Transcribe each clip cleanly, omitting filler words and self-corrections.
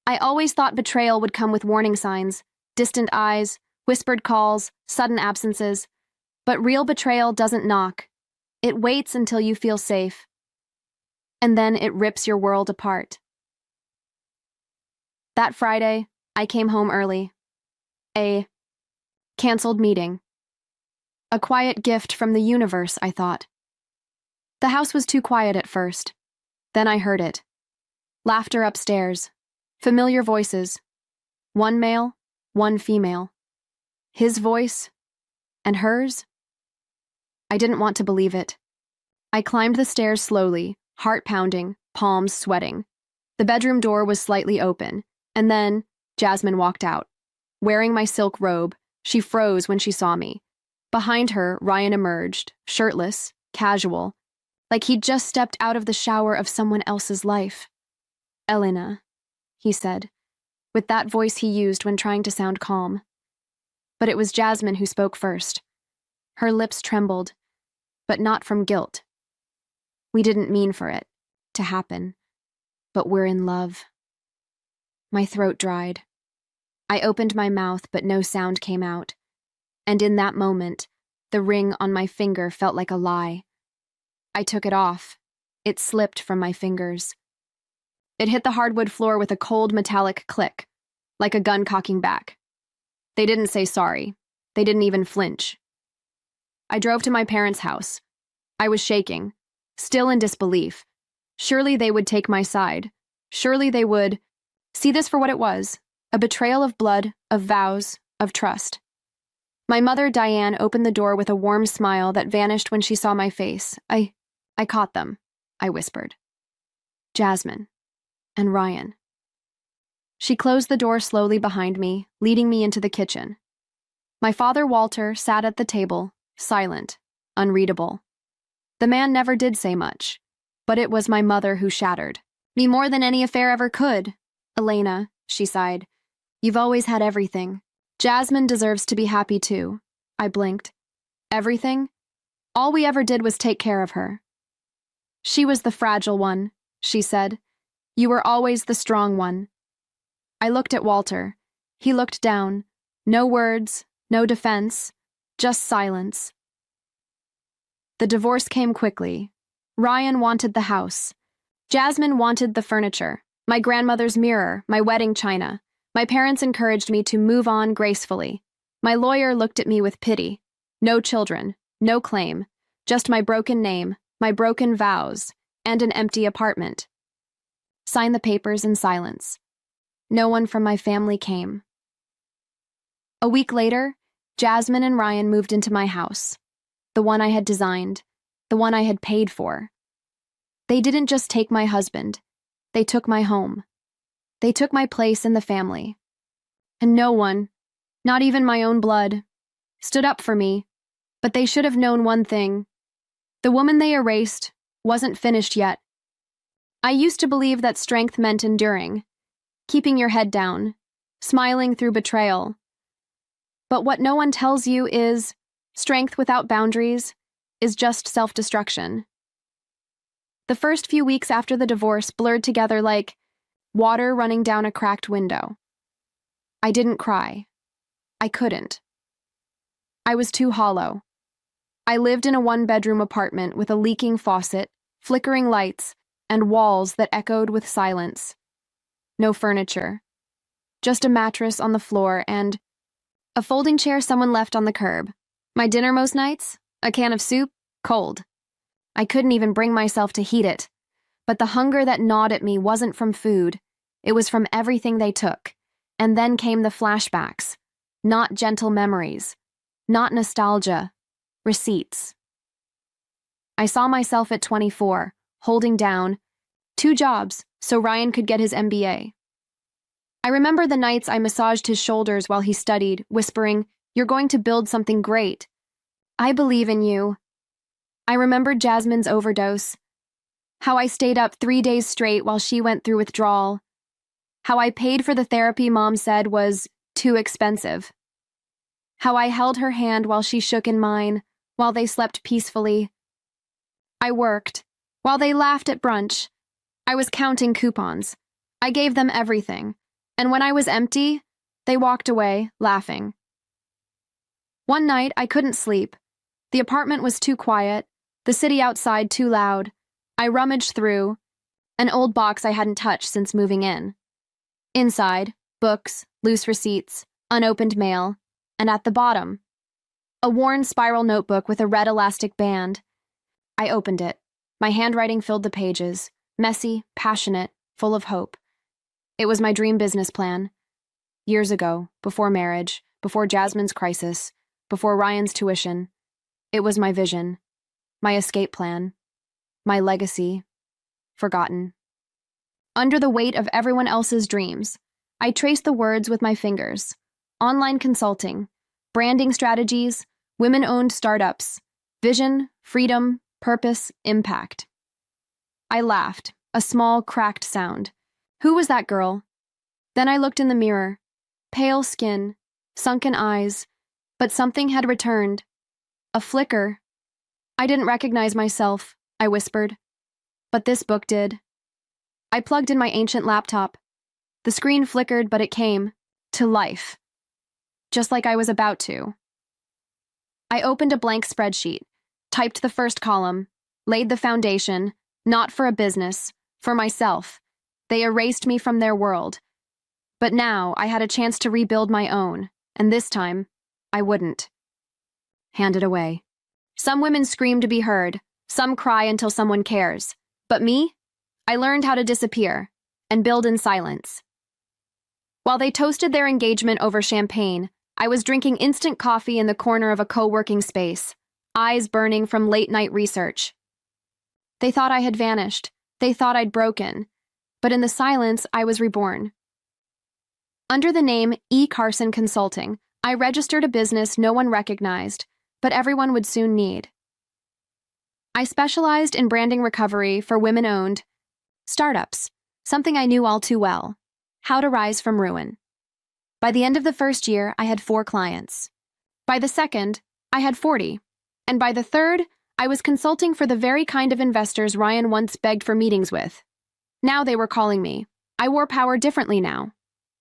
I always thought betrayal would come with warning signs, distant eyes, whispered calls, sudden absences. But real betrayal doesn't knock. It waits until you feel safe. And then it rips your world apart. That Friday, I came home early. A canceled meeting. A quiet gift from the universe, I thought. The house was too quiet at first. Then I heard it. Laughter upstairs. Familiar voices. One male, one female. His voice, and hers. I didn't want to believe it. I climbed the stairs slowly, heart pounding, palms sweating. The bedroom door was slightly open, and then Jasmine walked out. Wearing my silk robe, she froze when she saw me. Behind her, Ryan emerged, shirtless, casual, like he'd just stepped out of the shower of someone else's life. "Elena," he said, with that voice he used when trying to sound calm. But it was Jasmine who spoke first. Her lips trembled, but not from guilt. "We didn't mean for it to happen, but we're in love." My throat dried. I opened my mouth, but no sound came out. And in that moment, the ring on my finger felt like a lie. I took it off. It slipped from my fingers. It hit the hardwood floor with a cold metallic click, like a gun cocking back. They didn't say sorry. They didn't even flinch. I drove to my parents' house. I was shaking, still in disbelief. Surely they would take my side. Surely they would see this for what it was, a betrayal of blood, of vows, of trust. My mother, Diane, opened the door with a warm smile that vanished when she saw my face. I caught them, I whispered. Jasmine. And Ryan. She closed the door slowly behind me, leading me into the kitchen. My father, Walter, sat at the table, silent, unreadable. The man never did say much, but it was my mother who shattered. "Me more than any affair ever could. Elena," she sighed. "You've always had everything. Jasmine deserves to be happy too." I blinked. Everything? All we ever did was take care of her. "She was the fragile one," she said. "You were always the strong one." I looked at Walter. He looked down. No words, no defense, just silence. The divorce came quickly. Ryan wanted the house. Jasmine wanted the furniture, my grandmother's mirror, my wedding china. My parents encouraged me to move on gracefully. My lawyer looked at me with pity. No children, no claim, just my broken name, my broken vows, and an empty apartment. Sign the papers in silence. No one from my family came. A week later, Jasmine and Ryan moved into my house. The one I had designed, the one I had paid for. They didn't just take my husband. They took my home. They took my place in the family. And no one, not even my own blood, stood up for me. But they should have known one thing. The woman they erased wasn't finished yet. I used to believe that strength meant enduring, keeping your head down, smiling through betrayal. But what no one tells you is strength without boundaries is just self-destruction. The first few weeks after the divorce blurred together like water running down a cracked window. I didn't cry. I couldn't. I was too hollow. I lived in a one-bedroom apartment with a leaking faucet, flickering lights, and walls that echoed with silence. No furniture. Just a mattress on the floor and a folding chair someone left on the curb. My dinner most nights? A can of soup? Cold. I couldn't even bring myself to heat it. But the hunger that gnawed at me wasn't from food. It was from everything they took. And then came the flashbacks. Not gentle memories. Not nostalgia. Receipts. I saw myself at 24, holding down 2 jobs so Ryan could get his MBA. I remember the nights I massaged his shoulders while he studied, whispering, "You're going to build something great. I believe in you." I remembered Jasmine's overdose, how I stayed up 3 days straight while she went through withdrawal, how I paid for the therapy Mom said was too expensive, how I held her hand while she shook in mine, while they slept peacefully. I worked, while they laughed at brunch. I was counting coupons. I gave them everything. And when I was empty, they walked away, laughing. One night, I couldn't sleep. The apartment was too quiet, the city outside too loud. I rummaged through an old box I hadn't touched since moving in. Inside, books, loose receipts, unopened mail, and at the bottom, a worn spiral notebook with a red elastic band. I opened it. My handwriting filled the pages, messy, passionate, full of hope. It was my dream business plan. Years ago, before marriage, before Jasmine's crisis, before Ryan's tuition, it was my vision, my escape plan, my legacy, forgotten. Under the weight of everyone else's dreams, I traced the words with my fingers. Online consulting, branding strategies, women-owned startups, vision, freedom, purpose, impact. I laughed, a small, cracked sound. Who was that girl? Then I looked in the mirror. Pale skin, sunken eyes, but something had returned. A flicker. I didn't recognize myself, I whispered. But this book did. I plugged in my ancient laptop. The screen flickered, but it came to life, just like I was about to. I opened a blank spreadsheet, typed the first column, laid the foundation, not for a business, for myself. They erased me from their world. But now I had a chance to rebuild my own, and this time, I wouldn't. Hand it away. Some women scream to be heard, some cry until someone cares. But me? I learned how to disappear and build in silence. While they toasted their engagement over champagne, I was drinking instant coffee in the corner of a co-working space, eyes burning from late-night research. They thought I had vanished. They thought I'd broken. But in the silence, I was reborn. Under the name E. Carson Consulting, I registered a business no one recognized, but everyone would soon need. I specialized in branding recovery for women-owned startups, something I knew all too well, how to rise from ruin. By the end of the first year, I had 4 clients. By the second, I had 40. And by the third, I was consulting for the very kind of investors Ryan once begged for meetings with. Now they were calling me. I wore power differently now.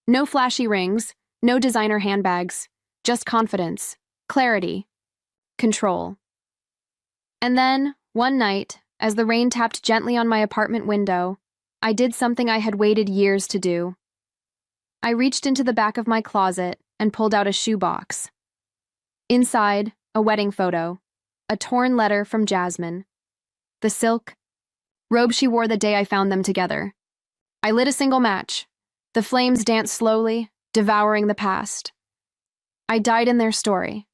No flashy rings, no designer handbags, just confidence, clarity, control. And then, one night, as the rain tapped gently on my apartment window, I did something I had waited years to do. I reached into the back of my closet and pulled out a shoebox. Inside, a wedding photo, a torn letter from Jasmine, the silk robe she wore the day I found them together. I lit a single match. The flames danced slowly, devouring the past. I died in their story,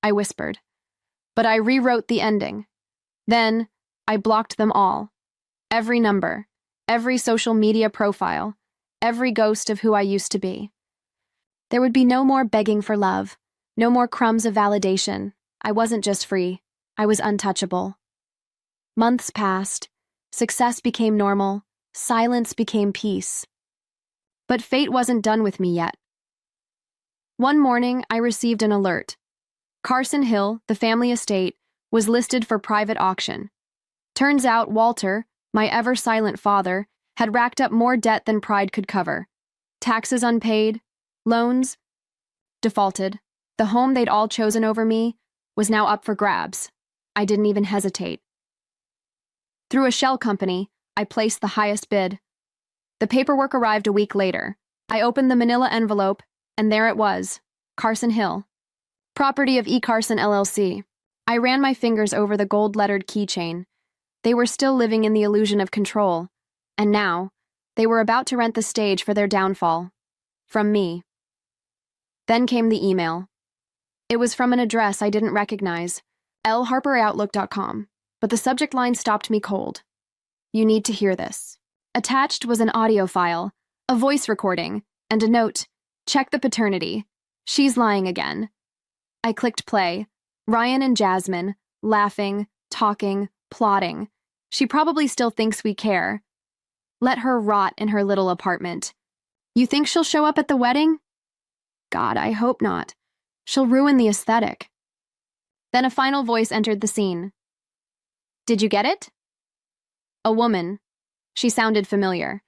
I whispered, but I rewrote the ending. Then, I blocked them all. Every number, every social media profile, every ghost of who I used to be. There would be no more begging for love, no more crumbs of validation. I wasn't just free, I was untouchable. Months passed, success became normal, silence became peace. But fate wasn't done with me yet. One morning, I received an alert. Carson Hill, the family estate, was listed for private auction. Turns out Walter, my ever-silent father, had racked up more debt than pride could cover. Taxes unpaid, loans defaulted. The home they'd all chosen over me was now up for grabs. I didn't even hesitate. Through a shell company, I placed the highest bid. The paperwork arrived a week later. I opened the manila envelope, and there it was, Carson Hill, property of E. Carson LLC. I ran my fingers over the gold-lettered keychain. They were still living in the illusion of control, and now, they were about to rent the stage for their downfall. From me. Then came the email. It was from an address I didn't recognize, lharperoutlook.com, but the subject line stopped me cold. You need to hear this. Attached was an audio file, a voice recording, and a note, check the paternity. She's lying again. I clicked play. Ryan and Jasmine, laughing, talking, plotting. She probably still thinks we care. Let her rot in her little apartment. You think she'll show up at the wedding? God, I hope not. She'll ruin the aesthetic. Then a final voice entered the scene. Did you get it? A woman. She sounded familiar.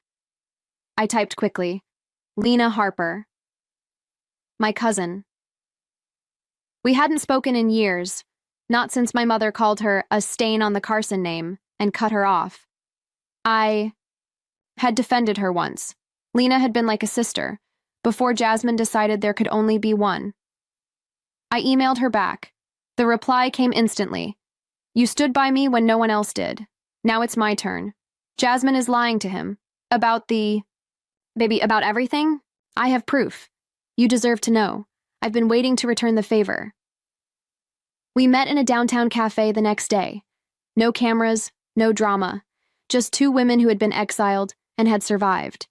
I typed quickly. Lena Harper, my cousin. We hadn't spoken in years, not since my mother called her a stain on the Carson name and cut her off. I had defended her once. Lena had been like a sister, before Jasmine decided there could only be one. I emailed her back. The reply came instantly. You stood by me when no one else did. Now it's my turn. Jasmine is lying to him. About about everything? I have proof. You deserve to know. I've been waiting to return the favor. We met in a downtown cafe the next day. No cameras, no drama. Just two women who had been exiled and had survived.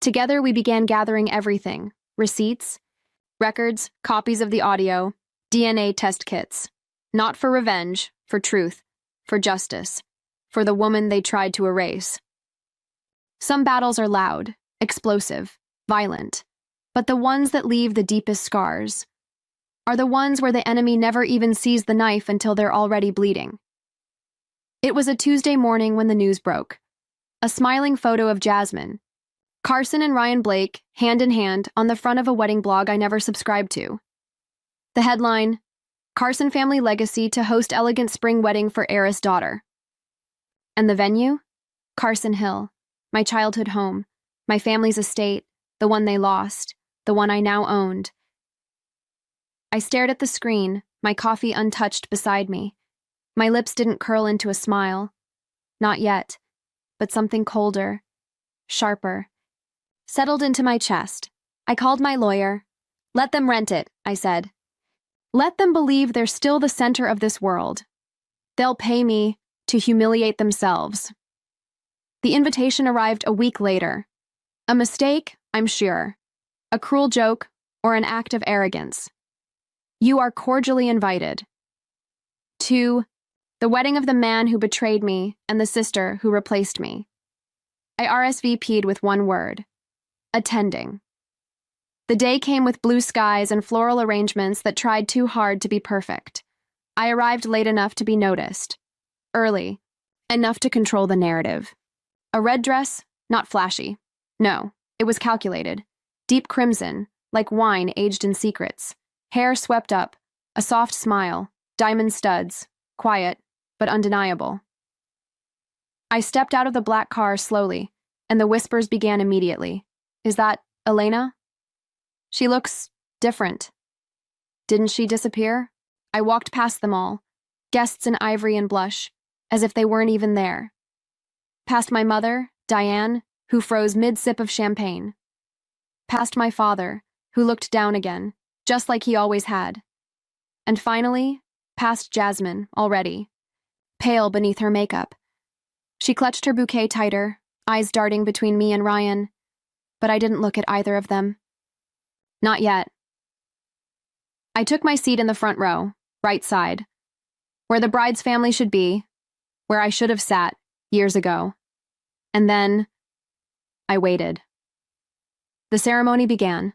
Together we began gathering everything. Receipts, records, copies of the audio, DNA test kits. Not for revenge, for truth, for justice, for the woman they tried to erase. Some battles are loud, explosive, violent, but the ones that leave the deepest scars are the ones where the enemy never even sees the knife until they're already bleeding. It was a Tuesday morning when the news broke. A smiling photo of Jasmine, Carson and Ryan Blake, hand in hand, on the front of a wedding blog I never subscribed to. The headline, Carson family legacy to host elegant spring wedding for heiress daughter. And the venue? Carson Hill, my childhood home, my family's estate, the one they lost, the one I now owned. I stared at the screen, my coffee untouched beside me. My lips didn't curl into a smile. Not yet, but something colder, sharper, settled into my chest. I called my lawyer. Let them rent it, I said. Let them believe they're still the center of this world. They'll pay me to humiliate themselves. The invitation arrived a week later. A mistake, I'm sure. A cruel joke, or an act of arrogance. You are cordially invited. To the wedding of the man who betrayed me and the sister who replaced me. I RSVP'd with one word. Attending. The day came with blue skies and floral arrangements that tried too hard to be perfect. I arrived late enough to be noticed. Early. Enough to control the narrative. A red dress, not flashy. No, it was calculated. Deep crimson, like wine aged in secrets. Hair swept up, a soft smile, diamond studs, quiet, but undeniable. I stepped out of the black car slowly, and the whispers began immediately. Is that Elena? She looks different. Didn't she disappear? I walked past them all, guests in ivory and blush, as if they weren't even there. Past my mother, Diane, who froze mid-sip of champagne. Past my father, who looked down again, just like he always had. And finally, past Jasmine, already, pale beneath her makeup. She clutched her bouquet tighter, eyes darting between me and Ryan, but I didn't look at either of them. Not yet. I took my seat in the front row, right side, where the bride's family should be, where I should have sat years ago. And then I waited. The ceremony began.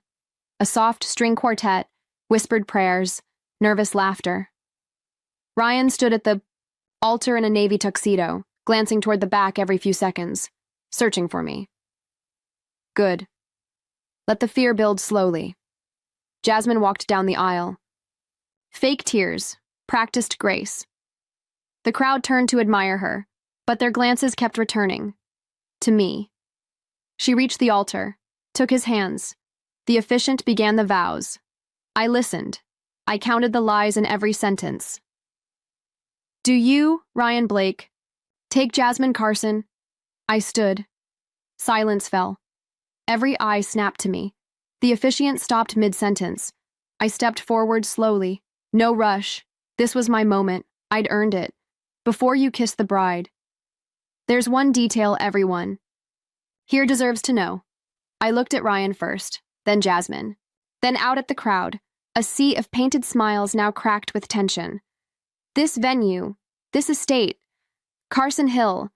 A soft string quartet, whispered prayers, nervous laughter. Ryan stood at the altar in a navy tuxedo, glancing toward the back every few seconds, searching for me. Good. Let the fear build slowly. Jasmine walked down the aisle. Fake tears, practiced grace. The crowd turned to admire her, but their glances kept returning. To me. She reached the altar, took his hands. The officiant began the vows. I listened. I counted the lies in every sentence. Do you, Ryan Blake, take Jasmine Carson? I stood. Silence fell. Every eye snapped to me. The officiant stopped mid-sentence. I stepped forward slowly. No rush. This was my moment. I'd earned it. Before you kiss the bride. There's one detail everyone here deserves to know. I looked at Ryan first, then Jasmine, then out at the crowd, a sea of painted smiles now cracked with tension. This venue, this estate, Carson Hill,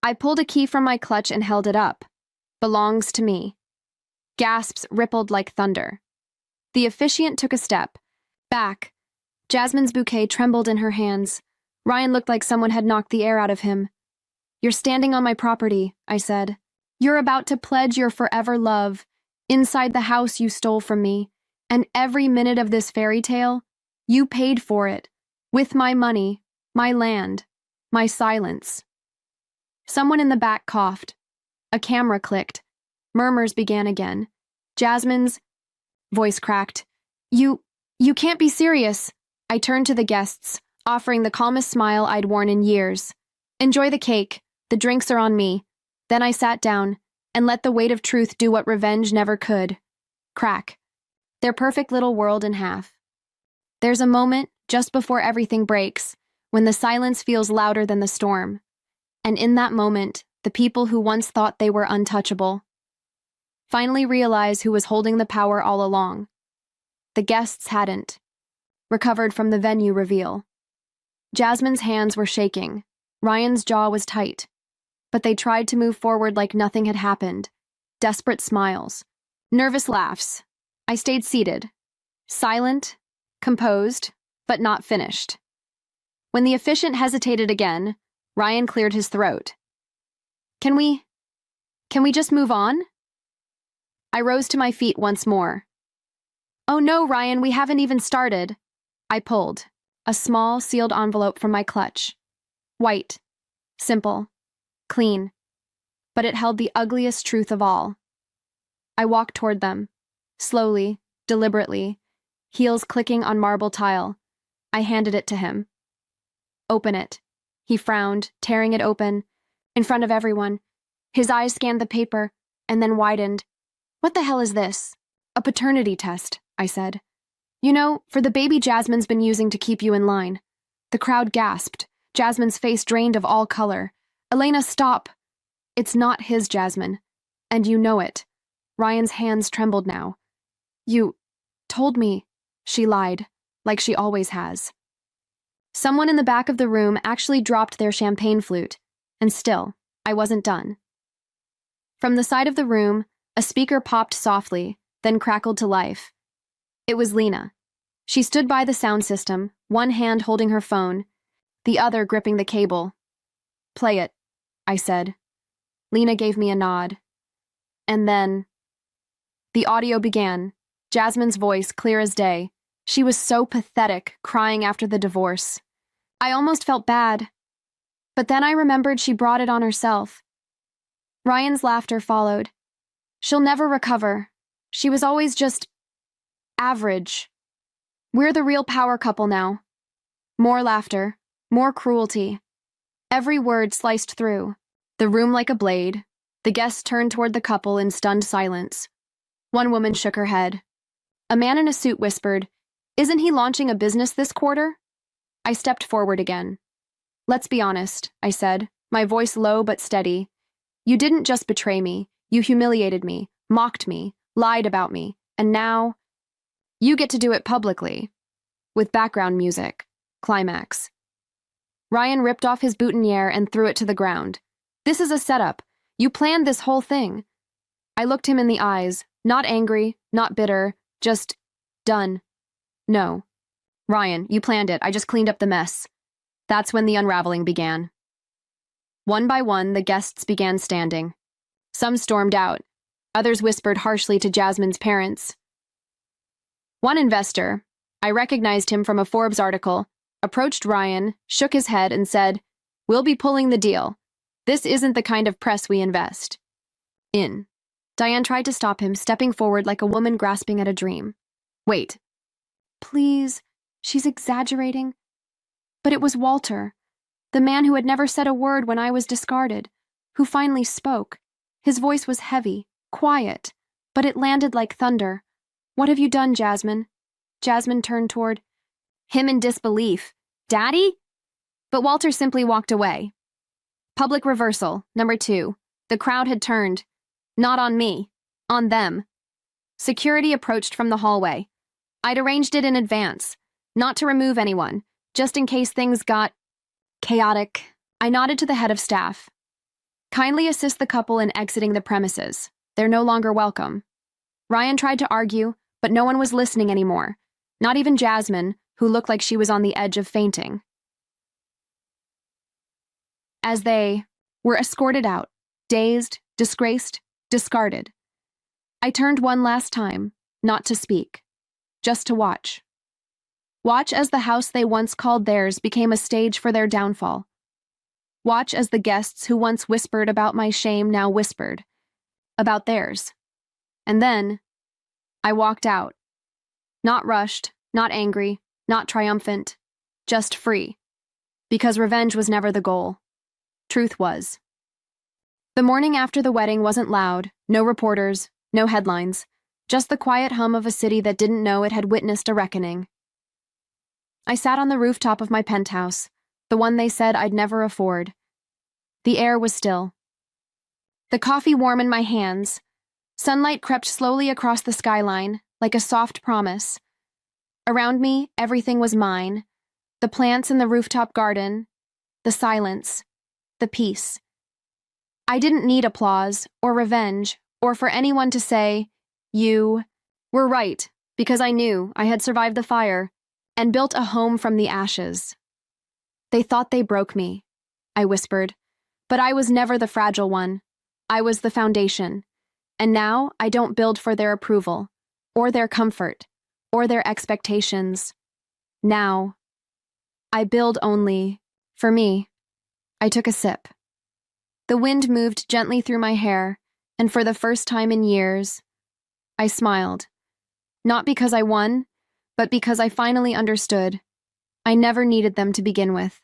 I pulled a key from my clutch and held it up. Belongs to me. Gasps rippled like thunder. The officiant took a step. Back. Jasmine's bouquet trembled in her hands. Ryan looked like someone had knocked the air out of him. You're standing on my property, I said. You're about to pledge your forever love. Inside the house you stole from me, and every minute of this fairy tale, you paid for it, with my money, my land, my silence. Someone in the back coughed. A camera clicked. Murmurs began again. Jasmine's voice cracked. You can't be serious. I turned to the guests, offering the calmest smile I'd worn in years. Enjoy the cake. The drinks are on me. Then I sat down and let the weight of truth do what revenge never could. Crack. Their perfect little world in half. There's a moment, just before everything breaks, when the silence feels louder than the storm. And in that moment, the people who once thought they were untouchable finally realize who was holding the power all along. The guests hadn't recovered from the venue reveal. Jasmine's hands were shaking. Ryan's jaw was tight. But they tried to move forward like nothing had happened. Desperate smiles. Nervous laughs. I stayed seated. Silent, composed, but not finished. When the officiant hesitated again, Ryan cleared his throat. Can we just move on? I rose to my feet once more. Oh no, Ryan, we haven't even started. I pulled a small, sealed envelope from my clutch. White, simple, clean, but it held the ugliest truth of all. I walked toward them, slowly, deliberately, heels clicking on marble tile. I handed it to him. Open it. He frowned, tearing it open, in front of everyone. His eyes scanned the paper, and then widened. What the hell is this? A paternity test, I said. You know, for the baby Jasmine's been using to keep you in line. The crowd gasped. Jasmine's face drained of all color. Elena, stop. It's not his Jasmine, and you know it. Ryan's hands trembled now. You told me, she lied, like she always has. Someone in the back of the room actually dropped their champagne flute, and still, I wasn't done. From the side of the room, a speaker popped softly, then crackled to life. It was Lena. She stood by the sound system, one hand holding her phone, the other gripping the cable. Play it, I said. Lena gave me a nod. And then the audio began, Jasmine's voice clear as day. She was so pathetic, crying after the divorce. I almost felt bad. But then I remembered she brought it on herself. Ryan's laughter followed. She'll never recover. She was always just average. We're the real power couple now. More laughter, more cruelty. Every word sliced through, the room like a blade. The guests turned toward the couple in stunned silence. One woman shook her head. A man in a suit whispered, "Isn't he launching a business this quarter?" I stepped forward again. Let's be honest, I said, my voice low but steady. You didn't just betray me. You humiliated me, mocked me, lied about me, and now you get to do it publicly. With background music. Climax. Ryan ripped off his boutonniere and threw it to the ground. This is a setup. You planned this whole thing. I looked him in the eyes, not angry, not bitter, just done. No. Ryan, you planned it. I just cleaned up the mess. That's when the unraveling began. One by one, the guests began standing. Some stormed out. Others whispered harshly to Jasmine's parents. One investor, I recognized him from a Forbes article, approached Ryan, shook his head, and said, "We'll be pulling the deal. This isn't the kind of press we invest in." Diane tried to stop him, stepping forward like a woman grasping at a dream. Wait. Please, she's exaggerating. But it was Walter, the man who had never said a word when I was discarded, who finally spoke. His voice was heavy, quiet, but it landed like thunder. What have you done, Jasmine? Jasmine turned toward him in disbelief. Daddy? But Walter simply walked away. Public reversal, number 2. The crowd had turned. Not on me. On them. Security approached from the hallway. I'd arranged it in advance. Not to remove anyone, just in case things got chaotic. I nodded to the head of staff. Kindly assist the couple in exiting the premises. They're no longer welcome. Ryan tried to argue, but no one was listening anymore. Not even Jasmine, who looked like she was on the edge of fainting. As they were escorted out, dazed, disgraced, discarded, I turned one last time, not to speak, just to watch. Watch as the house they once called theirs became a stage for their downfall. Watch as the guests who once whispered about my shame now whispered about theirs. And then, I walked out. Not rushed, not angry, not triumphant, just free. Because revenge was never the goal. Truth was. The morning after the wedding wasn't loud, no reporters, no headlines, just the quiet hum of a city that didn't know it had witnessed a reckoning. I sat on the rooftop of my penthouse, the one they said I'd never afford. The air was still. The coffee warm in my hands. Sunlight crept slowly across the skyline, like a soft promise. Around me, everything was mine. The plants in the rooftop garden, the silence, the peace. I didn't need applause, or revenge, or for anyone to say, "You were right," because I knew I had survived the fire and built a home from the ashes. They thought they broke me, I whispered, but I was never the fragile one. I was the foundation. And now I don't build for their approval, or their comfort, or their expectations. Now, I build only for me. I took a sip. The wind moved gently through my hair, and for the first time in years, I smiled. Not because I won, but because I finally understood. I never needed them to begin with.